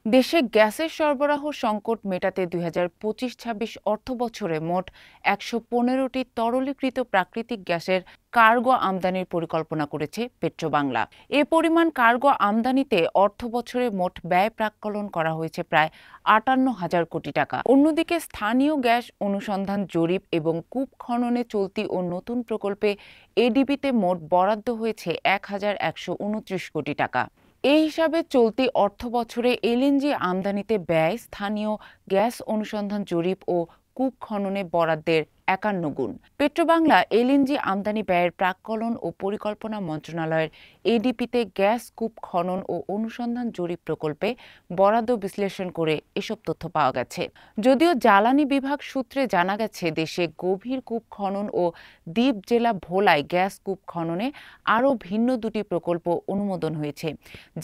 দেশে গ্যাসের সরবরাহ সংকট মেটাতে ২০২৫-২৬ অর্থবছরে মোট ১১৫টি তরলীকৃত প্রাকৃতিক গ্যাসের কার্গো আমদানির পরিকল্পনা করেছে পেট্রোবাংলা। এ পরিমাণ কার্গো আমদানিতে অর্থবছরে মোট ব্যয় প্রাক্কলন করা হয়েছে প্রায় ৫৮,০০০ কোটি টাকা। অন্যদিকে স্থানীয় গ্যাস অনুসন্ধান জরিপ এবং কূপ খননে চলতি ও নতুন প্রকল্পে এডিবিতে মোট বরাদ্দ হয়েছে ১,১২৯ কোটি টাকা। এই হিসাবে চলতি অর্থবছরে এলএনজি আমদানিতে ব্যয় স্থানীয় গ্যাস অনুসন্ধান জরিপ ও কূপ খননে বরাদ্দের ৫১ গুণ। পেট্রোবাংলা এলএনজি আমদানি ব্যয়ের প্রাক্কলন ও পরিকল্পনা মন্ত্রণালয়ের এডিপিতে গ্যাস কূপ খনন ও অনুসন্ধান জরিপ প্রকল্পে বরাদ্দ বিশ্লেষণ করে এসব তথ্য পাওয়া গেছে। যদিও জ্বালানি বিভাগ সূত্রে জানা গেছে, দেশে গভীর কূপ খনন ও দ্বীপ জেলা ভোলায় গ্যাস কূপ খননে আরও ভিন্ন দুটি প্রকল্প অনুমোদন হয়েছে,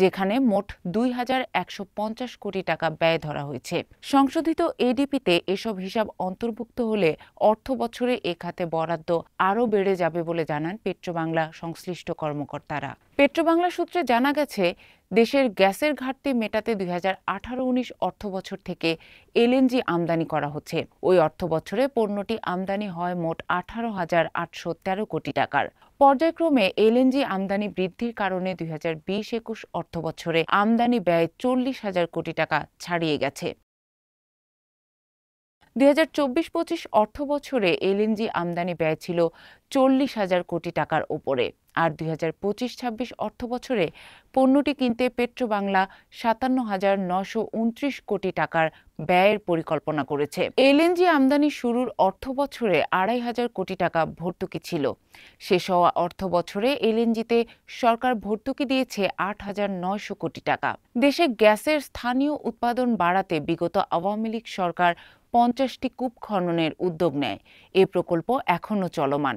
যেখানে মোট ২,১৫০ কোটি টাকা ব্যয় ধরা হয়েছে। সংশোধিত এডিপিতে এসব হিসাব অন্তর্ভুক্ত হলে অর্থবছরে এ খাতে বরাদ্দ আরও বেড়ে যাবে বলে জানান পেট্রোবাংলা সংশ্লিষ্ট কর্মকর্তারা। পেট্রোবাংলা সূত্রে জানা গেছে, দেশের গ্যাসের ঘাটতি মেটাতে ২০১৮-১৯ অর্থবছর থেকে এলএনজি আমদানি করা হচ্ছে। ওই অর্থবছরে পণ্যটি আমদানি হয় মোট ১৮,৮১৩ কোটি টাকার। পর্যায়ক্রমে এলএনজি আমদানি বৃদ্ধির কারণে ২০২০-২১ অর্থবছরে আমদানি ব্যয় ৪০,০০০ কোটি টাকা ছাড়িয়ে গেছে। ২০২৪-২৫ অর্থবছরে এলএনজি আমদানি ব্যয় ছিল ৪০,০০০ কোটি টাকার ওপরে। আর ২০২৫-২৬ অর্থবছরে পণ্যটি কিনতে পেট্রোবাংলা ৫৭,৯২৯ কোটি টাকার ব্যয়ের পরিকল্পনা করেছে। এলএনজি আমদানি শুরুর অর্থবছরে ২৫০০ কোটি টাকা ভর্তুকি ছিল। শেষ হওয়া অর্থবছরে এলএনজিতে সরকার ভর্তুকি দিয়েছে ৮,৯০০ কোটি টাকা। দেশে গ্যাসের স্থানীয় উৎপাদন বাড়াতে বিগত আওয়ামী লীগ সরকার ৫০টি কূপ খননের উদ্যোগ নেয়। এ প্রকল্প এখনও চলমান।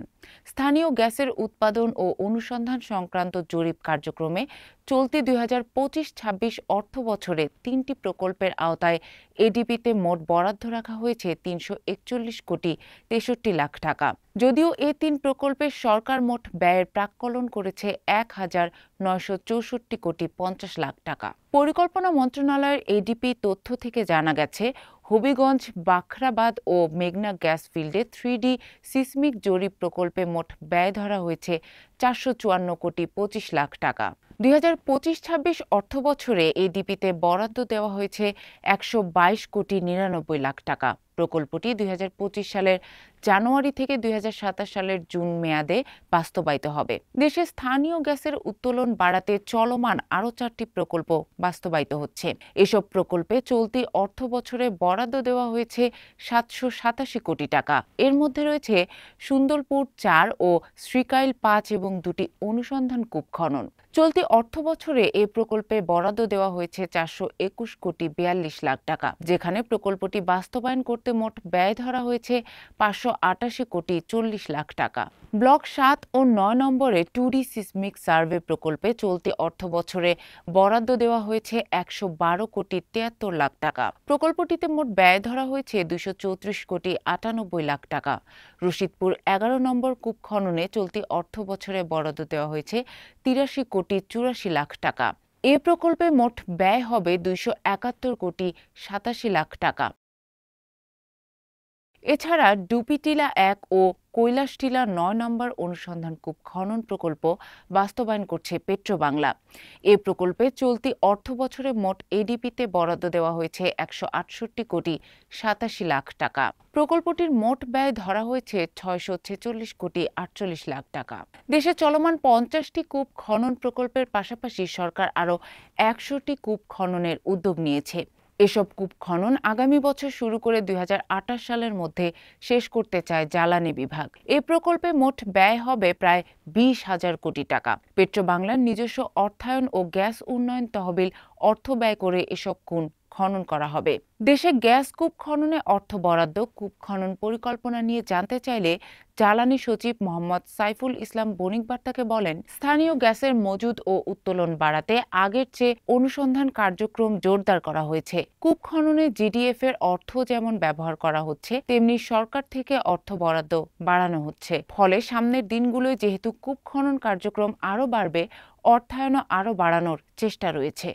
স্থানীয় গ্যাসের উৎপাদন ও অনুসন্ধান সংক্রান্ত জরিপ কার্যক্রমে চলতি ২০২৫-২৬ অর্থবছরে ৩টি প্রকল্পের আওতায় এডিপিতে মোট বরাদ্দ রাখা হয়েছে ৩৪১ কোটি ৬৩ লাখ টাকা। যদিও এ ৩ প্রকল্পে সরকার মোট ব্যয়ের প্রাক্কলন করেছে ১,৯৬৪ কোটি ৫০ লাখ টাকা। পরিকল্পনা মন্ত্রণালয়ের এডিপি তথ্য থেকে জানা গেছে, হবিগঞ্জ, বাখরাবাদ ও মেঘনা গ্যাস ফিল্ডে 3D সিসমিক জরিপ প্রকল্পে মোট ব্যয় ধরা হয়েছে ৪৫৪ কোটি ২৫ লাখ টাকা। ২০২৫-২৬ অর্থবছরে এডিপিতে বরাদ্দ দেওয়া হয়েছে ১২২ কোটি ৯৯ লাখ টাকা। প্রকল্পটি ২০২৫ সালের জানুয়ারি থেকে ২০২৭ সালের জুন মেয়াদে বাস্তবায়িত হবে। দেশে স্থানীয় গ্যাসের উত্তোলন বাড়াতে চলমান আরও ৪টি প্রকল্প বাস্তবায়িত হচ্ছে। এসব প্রকল্পে চলতি অর্থবছরে বরাদ্দ দেওয়া হয়েছে ৭৮৭ কোটি টাকা। এর মধ্যে রয়েছে সুন্দরপুর ৪ ও শ্রীকাইল ৫ এবং ২টি অনুসন্ধান কূপ খনন। চলতি অর্থবছরে এ প্রকল্পে বরাদ্দ দেওয়া হয়েছে ৪২১ কোটি ৪২ লাখ টাকা, যেখানে প্রকল্পটি বাস্তবায়ন করতে মোট ব্যয় ধরা হয়েছে ৫৮৮ কোটি ৪০ লাখ টাকা। ব্লক ৭ ও ৯ নম্বরে 2D সিসমিক সার্ভে প্রকল্পে চলতি অর্থবছরে বরাদ্দ দেওয়া হয়েছে ১১২ কোটি ৭৩ লাখ টাকা। প্রকল্পটিতে মোট ব্যয় ধরা হয়েছে ২৩৪ কোটি ৯৮ লাখ টাকা। রশিদপুর ১১ নম্বর কূপ খননে চলতি অর্থবছরে বরাদ্দ দেওয়া হয়েছে ৮৩ কোটি ৮৪ লাখ টাকা। এ প্রকল্পে মোট ব্যয় হবে ২৭১ কোটি ৮৭ লাখ টাকা। এছাড়া ডুপিটিলা ১ ও কৈলাসটিলা ৯ নম্বর অনুসন্ধান কূপ খনন প্রকল্প বাস্তবায়ন করছে পেট্রোবাংলা। এ প্রকল্পে চলতি অর্থবছরে মোট এডিপিতে বরাদ্দ দেওয়া হয়েছে ১৬৮ কোটি ৮৭ লাখ টাকা। প্রকল্পটির মোট ব্যয় ধরা হয়েছে ৬৪৬ কোটি ৪৮ লাখ টাকা। দেশে চলমান ৫০টি কূপ খনন প্রকল্পের পাশাপাশি সরকার আরও ১০০টি কূপ খননের উদ্যোগ নিয়েছে। এসব কূপ খনন আগামী বছর শুরু করে ২০২৮ সালের মধ্যে শেষ করতে চায় জ্বালানি বিভাগ। এ প্রকল্পে মোট ব্যয় হবে প্রায় ২০,০০০ কোটি টাকা। পেট্রোবাংলার নিজস্ব অর্থায়ন ও গ্যাস উন্নয়ন তহবিল অর্থ ব্যয় করে এসব কূপ খনন করা হবে। দেশে গ্যাস কূপ খননে অর্থ বরাদ্দ, কূপ খনন পরিকল্পনা নিয়ে জানতে চাইলে জ্বালানি সচিব মোহাম্মদ সাইফুল ইসলাম বণিক বার্তাকে বলেন, স্থানীয় গ্যাসের মজুদ ও উত্তোলন বাড়াতে আগের চেয়ে অনুসন্ধান কার্যক্রম জোরদার করা হয়েছে। কূপ খননে জিডিএফ এর অর্থ যেমন ব্যবহার করা হচ্ছে, তেমনি সরকার থেকে অর্থ বরাদ্দ বাড়ানো হচ্ছে। ফলে সামনের দিনগুলোয় যেহেতু কূপ খনন কার্যক্রম আরও বাড়বে, অর্থায়নও আরও বাড়ানোর চেষ্টা রয়েছে।